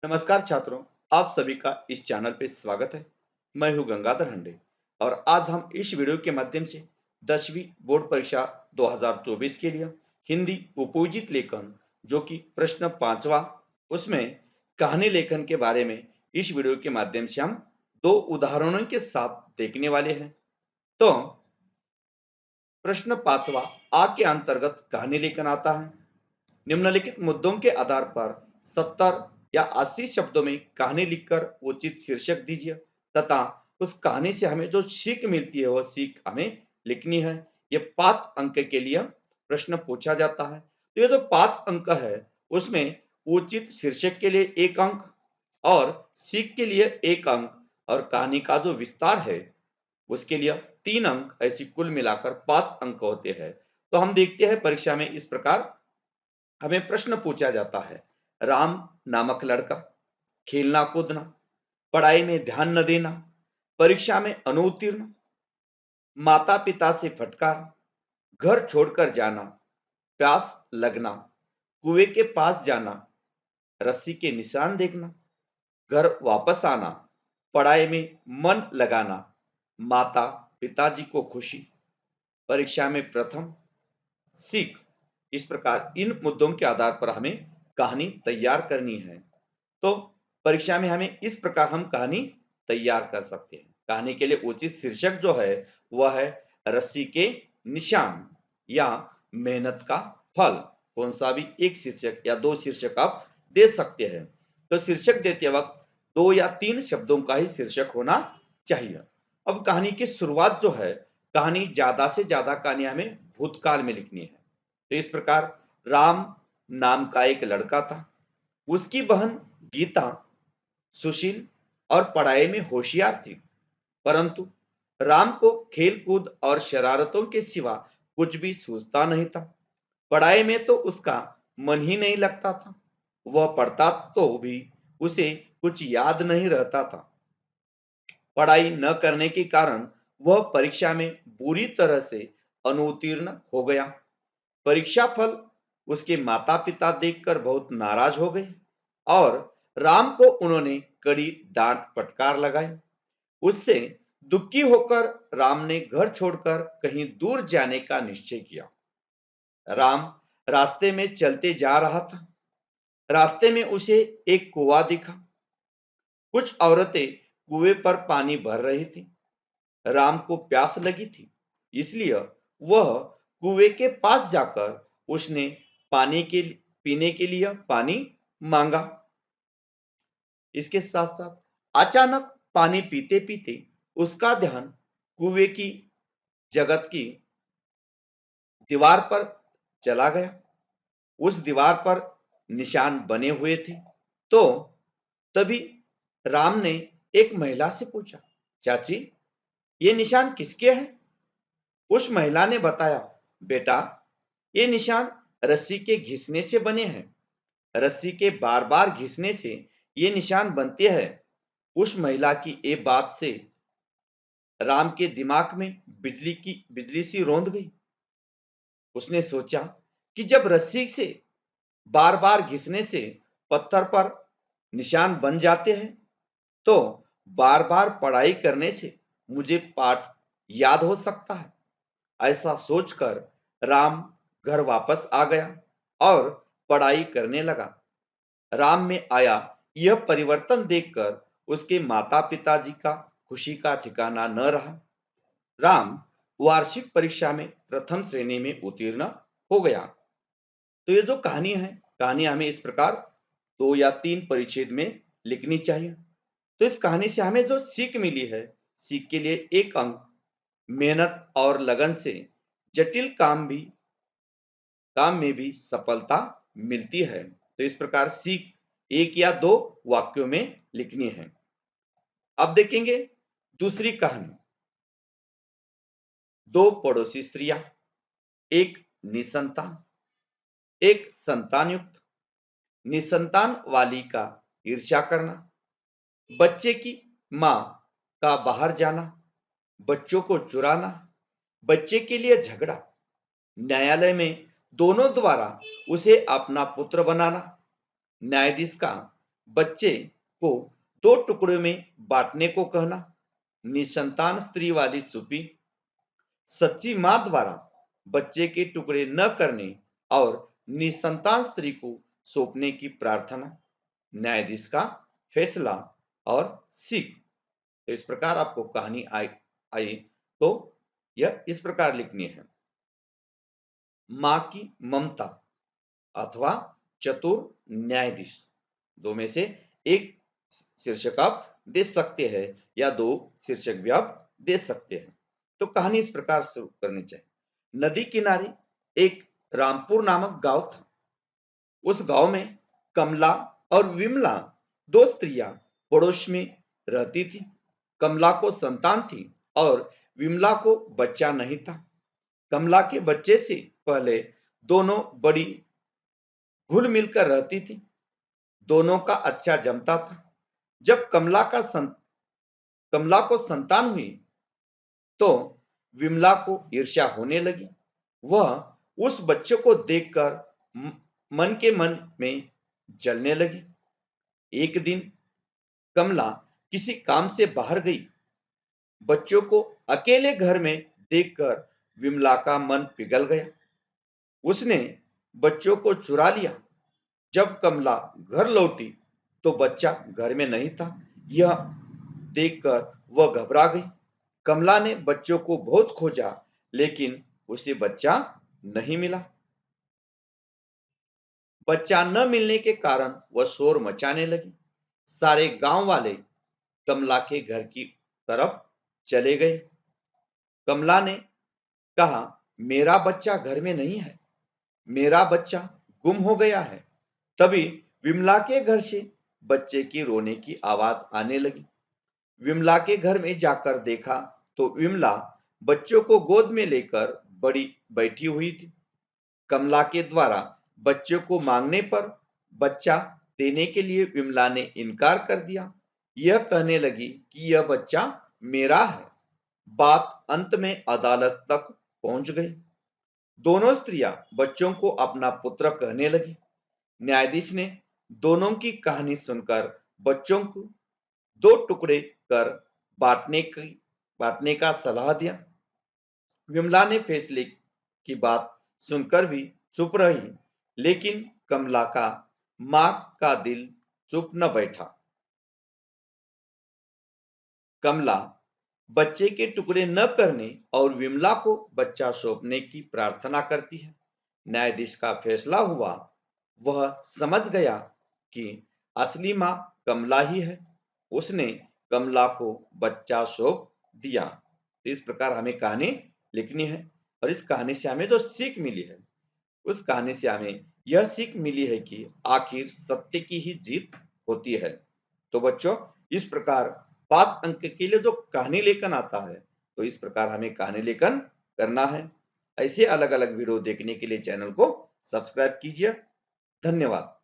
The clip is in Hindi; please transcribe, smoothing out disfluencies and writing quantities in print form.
नमस्कार छात्रों, आप सभी का इस चैनल पे स्वागत है। मैं हूं गंगाधर हंडे और आज हम इस वीडियो के माध्यम से 10वीं बोर्ड परीक्षा 2024 के लिए हिंदी उपोजित लेखन जो कि प्रश्न पांचवा उसमें कहानी लेखन के बारे में इस वीडियो के माध्यम से हम दो उदाहरणों के साथ देखने वाले हैं। तो प्रश्न पांचवा आ के अंतर्गत कहानी लेखन आता है। निम्नलिखित मुद्दों के आधार पर 70 या 80 शब्दों में कहानी लिखकर उचित शीर्षक दीजिए तथा उस कहानी से हमें जो सीख मिलती है वह सीख हमें लिखनी है। ये 5 अंक के लिए प्रश्न पूछा जाता है। तो ये जो 5 अंक है उसमें उचित शीर्षक के लिए 1 अंक और सीख के लिए 1 अंक और कहानी का जो विस्तार है उसके लिए 3 अंक, ऐसी कुल मिलाकर 5 अंक होते हैं। तो हम देखते हैं परीक्षा में इस प्रकार हमें प्रश्न पूछा जाता है। राम नामक लड़का, खेलना कूदना, पढ़ाई में ध्यान न देना, परीक्षा में अनुत्तीर्ण, माता पिता से फटकार, घर छोड़कर जाना, प्यास लगना, कुएं के पास जाना, रस्सी के निशान देखना, घर वापस आना, पढ़ाई में मन लगाना, माता पिताजी को खुशी, परीक्षा में प्रथम, सीख। इस प्रकार इन मुद्दों के आधार पर हमें कहानी तैयार करनी है। तो परीक्षा में हमें इस प्रकार हम कहानी तैयार कर सकते हैं। कहानी के लिए उचित शीर्षक जो है वह है रस्सी के निशान या मेहनत का फल। कौन सा भी एक शीर्षक या दो शीर्षक आप दे सकते हैं। तो शीर्षक देते वक्त 2 या 3 शब्दों का ही शीर्षक होना चाहिए। अब कहानी की शुरुआत जो है, कहानी ज्यादा से ज्यादा कहानी हमें भूतकाल में लिखनी है। तो इस प्रकार राम नाम का एक लड़का था। उसकी बहन गीता सुशील और पढ़ाई में होशियार थी, परंतु राम को खेल-कूद और शरारतों के सिवा कुछ भी सूझता नहीं था। पढ़ाई में तो उसका मन ही नहीं लगता था। वह पढ़ता तो भी उसे कुछ याद नहीं रहता था। पढ़ाई न करने के कारण वह परीक्षा में बुरी तरह से अनुत्तीर्ण हो गया। परीक्षा फल उसके माता-पिता देखकर बहुत नाराज हो गए और राम को उन्होंने कड़ी डांट फटकार लगाई। उससे दुखी होकर राम ने घर छोड़कर कहीं दूर जाने का निश्चय किया। राम रास्ते में चलते जा रहा था। रास्ते में उसे एक कुआं दिखा। कुछ औरतें कुएं पर पानी भर रही थी। राम को प्यास लगी थी, इसलिए वह कुएं के पास जाकर उसने पानी के पीने के लिए पानी मांगा। इसके साथ साथ अचानक पानी पीते पीते उसका ध्यान कुएं की जगत की दीवार पर चला गया। उस दीवार पर निशान बने हुए थे। तो तभी राम ने एक महिला से पूछा, चाची, ये निशान किसके हैं? उस महिला ने बताया, बेटा, ये निशान रस्सी के घिसने से बने हैं। रस्सी के बार बार घिसने से ये निशान बनते हैं। उस महिला की ये बात से राम के दिमाग में बिजली सी रौंद गई। उसने सोचा कि जब रस्सी से बार बार घिसने से पत्थर पर निशान बन जाते हैं तो बार बार पढ़ाई करने से मुझे पाठ याद हो सकता है। ऐसा सोचकर राम घर वापस आ गया और पढ़ाई करने लगा। राम में आया यह परिवर्तन देखकर उसके माता पिताजी का खुशी का ठिकाना न रहा। राम वार्षिक परीक्षा में प्रथम श्रेणी में उत्तीर्ण हो गया। तो ये जो कहानी है, कहानी हमें इस प्रकार 2 या 3 परिच्छेद में लिखनी चाहिए। तो इस कहानी से हमें जो सीख मिली है, सीख के लिए 1 अंक, मेहनत और लगन से जटिल काम में भी सफलता मिलती है। तो इस प्रकार सीख 1 या 2 वाक्यों में लिखनी है। अब देखेंगे दूसरी कहानी। 2 पड़ोसी स्त्रियां, एक निसंतान। एक संतान युक्त निसंतान वाली का ईर्ष्या करना, बच्चे की मां का बाहर जाना, बच्चों को चुराना, बच्चे के लिए झगड़ा, न्यायालय में दोनों द्वारा उसे अपना पुत्र बनाना, न्यायाधीश का बच्चे को दो टुकड़ों में बांटने को कहना, निसंतान स्त्री वाली चुप्पी, सच्ची मां द्वारा बच्चे के टुकड़े न करने और निसंतान स्त्री को सौंपने की प्रार्थना, न्यायाधीश का फैसला और सीख। तो इस प्रकार आपको कहानी आई तो यह इस प्रकार लिखनी है। मां की ममता अथवा चतुर न्यायाधीश, दो में से एक शीर्षक आप दे सकते हैं या दो शीर्षक भी आप दे सकते हैं। तो कहानी इस प्रकार शुरू करनी चाहिए। नदी किनारे एक रामपुर नामक गांव था। उस गांव में कमला और विमला दो स्त्रियां पड़ोस में रहती थी। कमला को संतान थी और विमला को बच्चा नहीं था। कमला के बच्चे से पहले दोनों बड़ी घुल मिलकर रहती थी। दोनों का अच्छा जमता था। जब कमला को संतान हुई तो विमला को ईर्ष्या होने लगी। वह उस बच्चे को देखकर मन के मन में जलने लगी। एक दिन कमला किसी काम से बाहर गई। बच्चों को अकेले घर में देखकर विमला का मन पिघल गया। उसने बच्चों को चुरा लिया। जब कमला घर लौटी तो बच्चा घर में नहीं था। यह देखकर वह घबरा गई। कमला ने बच्चों को बहुत खोजा लेकिन उसे बच्चा नहीं मिला। बच्चा न मिलने के कारण वह शोर मचाने लगी। सारे गांव वाले कमला के घर की तरफ चले गए। कमला ने कहा, मेरा बच्चा घर में नहीं है, मेरा बच्चा गुम हो गया है। तभी विमला के घर से बच्चे की रोने की आवाज आने लगी। विमला के घर में जाकर देखा तो विमला बच्चों को गोद में लेकर बड़ी बैठी हुई थी। कमला के द्वारा बच्चों को मांगने पर बच्चा देने के लिए विमला ने इनकार कर दिया। यह कहने लगी कि यह बच्चा मेरा है। बात अंत में अदालत तक पहुंच गई। दोनों स्त्रियां बच्चों को अपना पुत्र कहने लगी। न्यायाधीश ने दोनों की कहानी सुनकर बच्चों को दो टुकड़े कर बांटने का सलाह दिया। विमला ने फैसले की बात सुनकर भी चुप रही, लेकिन कमला का मां का दिल चुप न बैठा। कमला बच्चे के टुकड़े न करने और विमला को बच्चा सौंपने की प्रार्थना करती है। न्यायाधीश का फैसला हुआ। वह समझ गया कि असली मां कमला ही है। उसने कमला को बच्चा सौंप दिया। इस प्रकार हमें कहानी लिखनी है और इस कहानी से हमें जो सीख मिली है, उस कहानी से हमें यह सीख मिली है कि आखिर सत्य की ही जीत होती है। तो बच्चों, इस प्रकार 5 अंक के लिए जो कहानी लेखन आता है, तो इस प्रकार हमें कहानी लेखन करना है। ऐसे अलग अलग वीडियो देखने के लिए चैनल को सब्सक्राइब कीजिए। धन्यवाद।